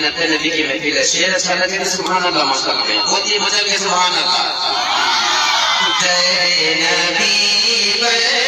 مدینہ نبی کی محفل ہے، شعر اچھا لگے تو سبحان اللہ ماشاء اللہ میں خود بدل کے سبحان اللہ. در نبی پر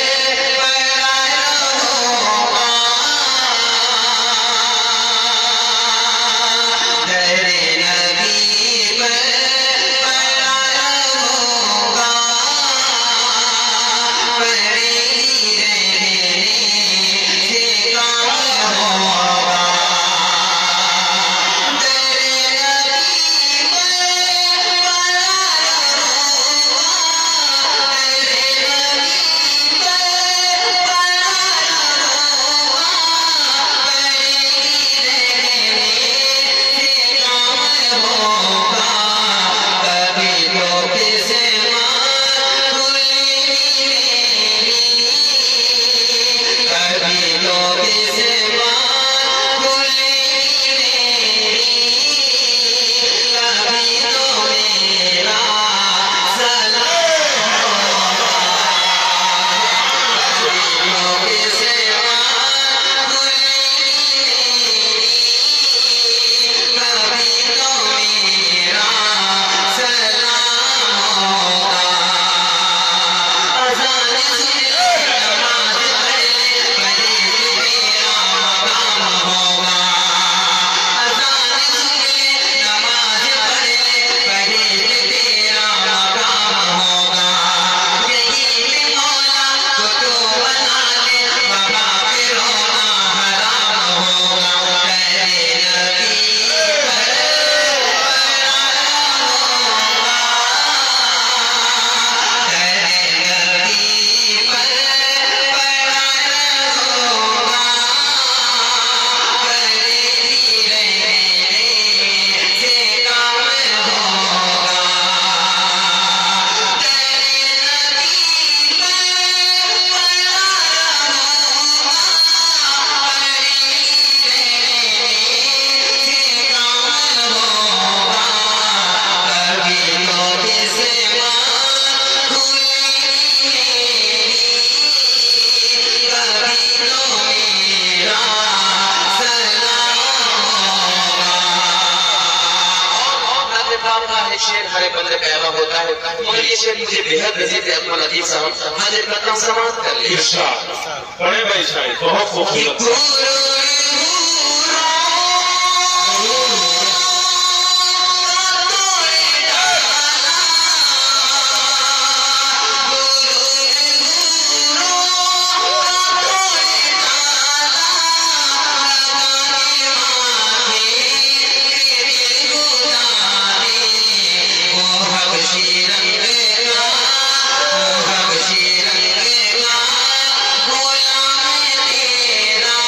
شعر ہر بندے کا ایوہ ہوتا ہے، مگر یہ شعر مجھے بہت لذیذ ہے. اکمل عدیب صاحب حاضر کرتا ہوں، سماعت کر لیں. ارشاد پڑھیں بھائی شاید بہت خوبصورت. غلام تیرا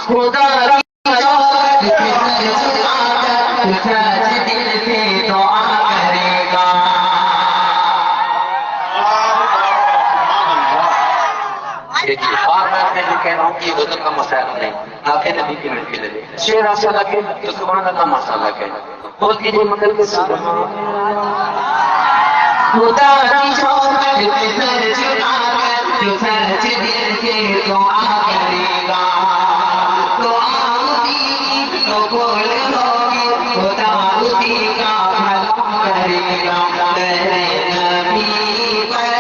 خدا کی شوق سچ دل سے دعا کرے گا. دیکھیے بار بار میں یہ کہہ رہا ہوں کہ وزن کا مسئلہ نہیں. آپ نبی کی محفل ہے، شعر اچھا لگے تو سبحان اللہ ماشاء اللہ کہنا. بول کیجیے مطلب کہ خدا کی شوق سر جھکا کر جو سچ دل سے دعا کرے گا. دعا اسی تو قبول ہوگی، خدا اسی کا بھلا کرے گا. نبی پر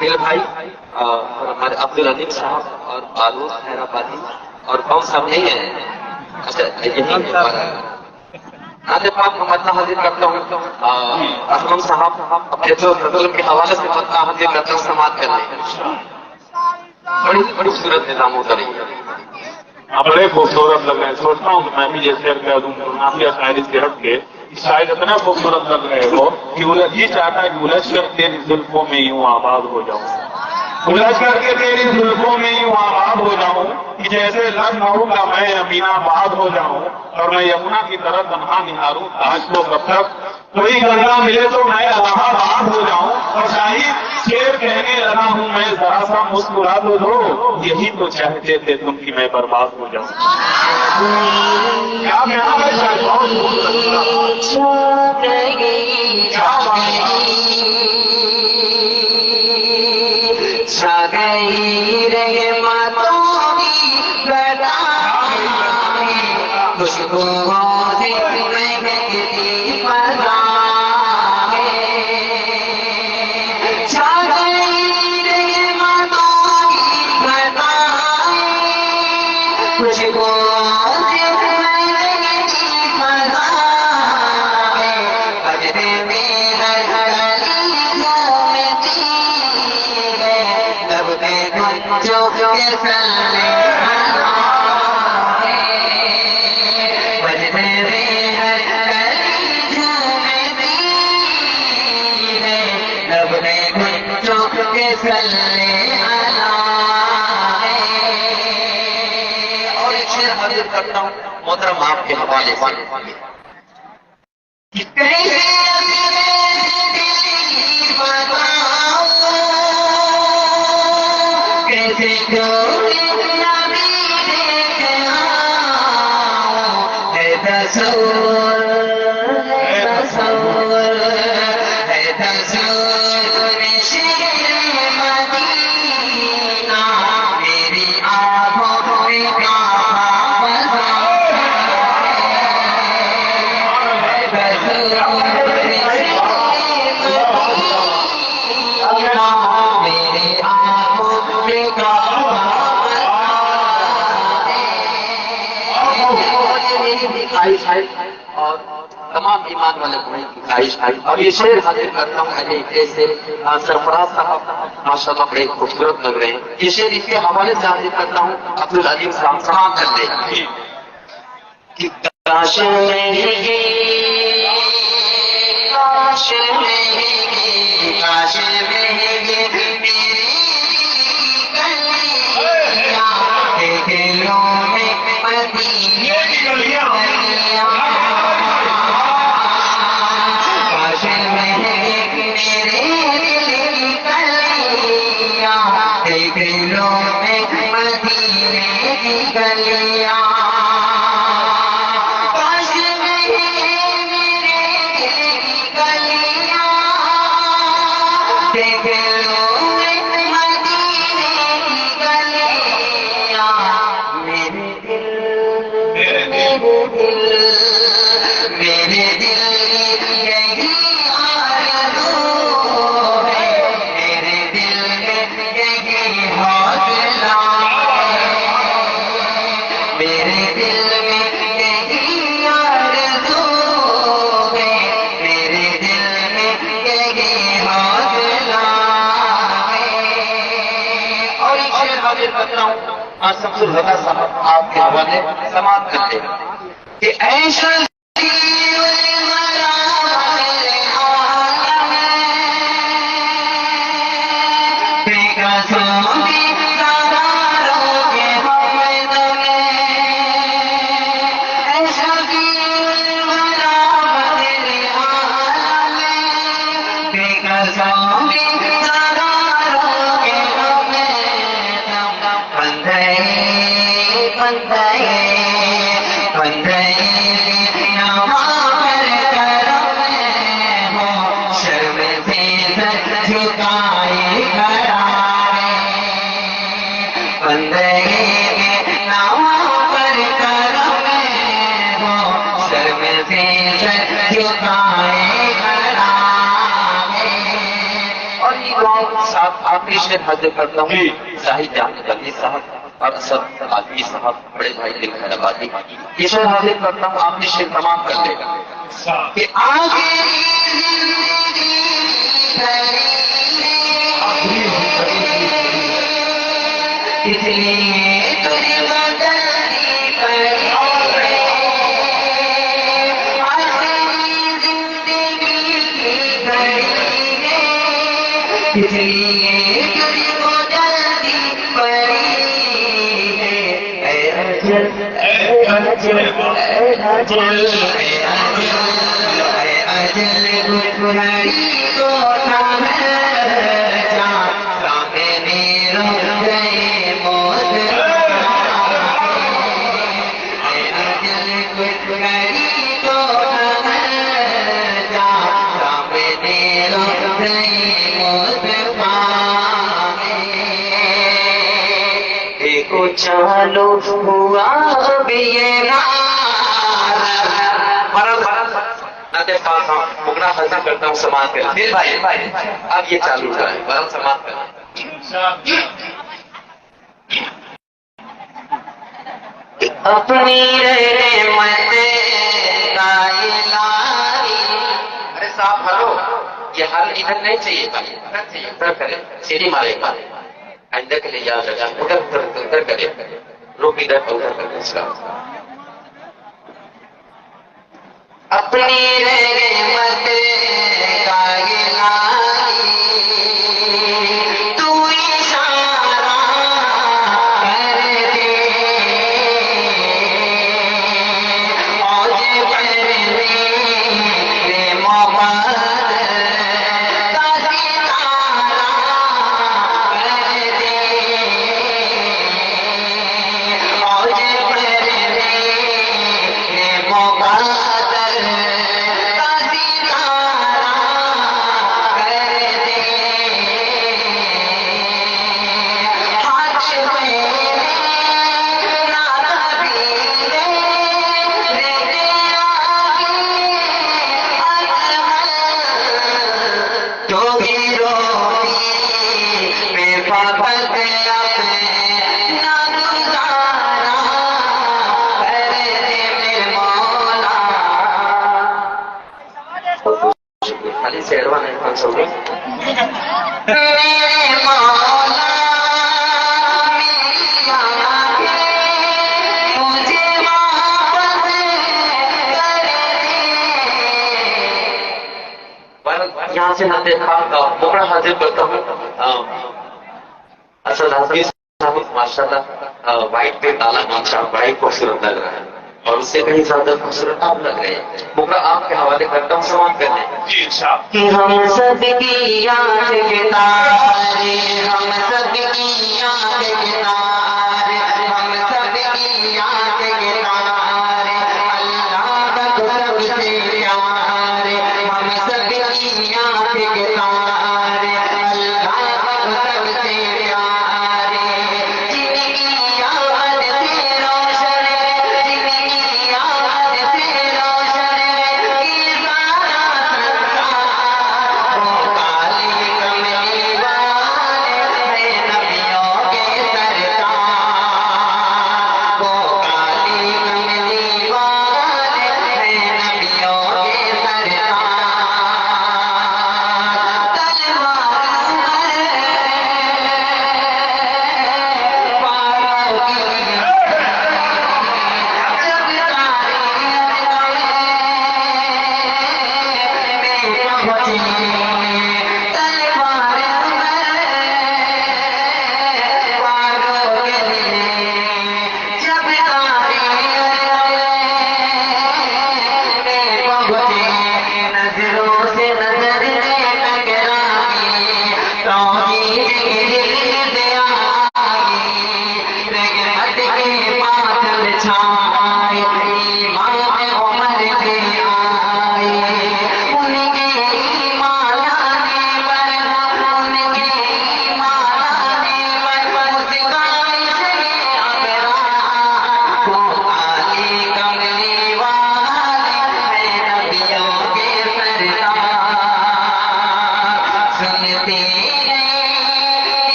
میرے بھائی اور ہمارے عبدالعظیم صاحب اور بالوس حیرآبادی اور کون صاحب نہیں ہیں. اچھا یہی ناطق پاک مدنہ حاضر کرتا ہوں. اسلم صاحب اپنے جو نظر کے حوالے سے مدنہ حاضر کرتا ہوں سماعت کرنے. بڑی خوبصورت نظام ہوتا رہی ہے. بڑے خوبصورت لگ رہے ہیں. سوچتا ہوں کہ میں بھی یہ شعر کہہ دوں نافیہ شاعری سے ہٹ کے. شاید اتنا خوبصورت لگ رہے ہو کہ یہ چاہتا ہے کہ الجھ کر تیری زلفوں میں یوں آباد ہو جاؤں. الجھ کر کے تیری زلفوں میں یوں آباد ہو جاؤں کہ جیسے لکھنؤ کا میں امین آباد ہو جاؤں اور میں یمنا کی طرح تنہا نہاروں تاج کو کب تک. کوئی گنگا ملے تو میں الہ آباد ہو جاؤں اور شاہد شعر کہنے لگا ہوں میں ذرا سا مسکرا تو دو. یہی تو چاہتے تھے تم کہ میں برباد ہو جاؤں. کیا کہنا ہے شاید اور ایک شعر حاضر کرتا ہوں محترم آپ کے حوالے سے. اور تمام ایمان والے بھائی کی خواہش ہے. اور یہ شعر حاضر کرتا ہوں میں سے سرفراز صاحب ماشاءاللہ بڑے خوبصورت لگ رہے ہیں. یہ شعر اس کے حوالے سے حاضر کرتا ہوں عبدالعظیم صاحب سماعت کر دیں. کہ کاش میرے دل میں یہی آرزو ہے، میرے دل میں یہی حوصلہ ہے، میرے دل میں یہی آرزو ہے، میرے دل میں یہی حوصلہ ہے۔ اور ایک شعر حاضر کرتا ہوں، شمس الہدیٰ صاحب آپ کے حوالے سماعت کرتے ہیں کہ اے شفیع الملائکہ عالم بے قصوں کی سرداروں کے حمد میں، اے شفیع الملائکہ عالم بے قصوں کی سرداروں کے حمد بندے بندے یہاں پر کرم ہو، شرم سے سر جھکائے کھڑا ہے، بندے یہاں پر کرم ہو، شرم سے سر جھکائے کھڑا ہے۔ اور یہ دعا ساتھ آخری شعر حاضر کرتا ہوں، زاہد جاوید علی صاحب اور اسد عالمی صاحب بڑے بھائی لکھن آبادی، یہ شعر حاضر کرتا ہوں، آپ نے شعر تمام کر لے گا کہ آخری زندگی اس لیے تجھے بدلنی پڑی، آخری زندگی کی گھڑی ہے، اس لیے تجھے بدلنی پڑی ہے، اے اجل اے اجل اے اجل اے اجل گھڑی کو تھام جا، سامنے رہ گئے موت، اے اجل گھڑی کو تھام جا، سامنے رہ گئے موت دیکھو چالو ہوا اب یہ بکرا حاضر کرتا ہوں، سماعت کریں پھر بھائی اب یہ چالو ہوا ہے، برم سماعت کریں اپنی رحمت کا الہی۔ ارے صاحب ہلو، یہ حل ادھر نہیں چاہیے بھائی، ادھر چاہیے، ادھر کریں، سیڑھی مارے گا آئندہ کے لیے یاد رکھا، ادھر کرے، روک ادھر کرے اس کا اپنی رحمت کا الہی تو اشارہ کر دے، موج کرنے میں محبت کا ستارہ کر دے، موج کرنے میں محبت یہاں سے ہم دیکھا بکرا حاضر کرتا ہوں، اسد حافظ صاحب ماشاءاللہ وائٹ پہ کالا نقشہ بڑا ہی خوبصورت لگ رہا ہے، اور اس سے کہیں زیادہ خوبصورت آپ لگ رہے ہیں، بکرا آپ کے حوالے کرتا ہوں، سماعت کرنے کہ ہم سب کی یاد کے تارے، ہم سب کی یاد کے تارے، ہم سب کی یاد کے تارے، اللہ کو سب سے پیارے، ہم سب کی یاد کے تارے، اللہ کو سب سے پیارے، جن کی یاد سے روشن، جن کی یاد سے روشن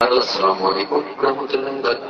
السلام علیکم ورحمۃ اللہ وبرکاتہ۔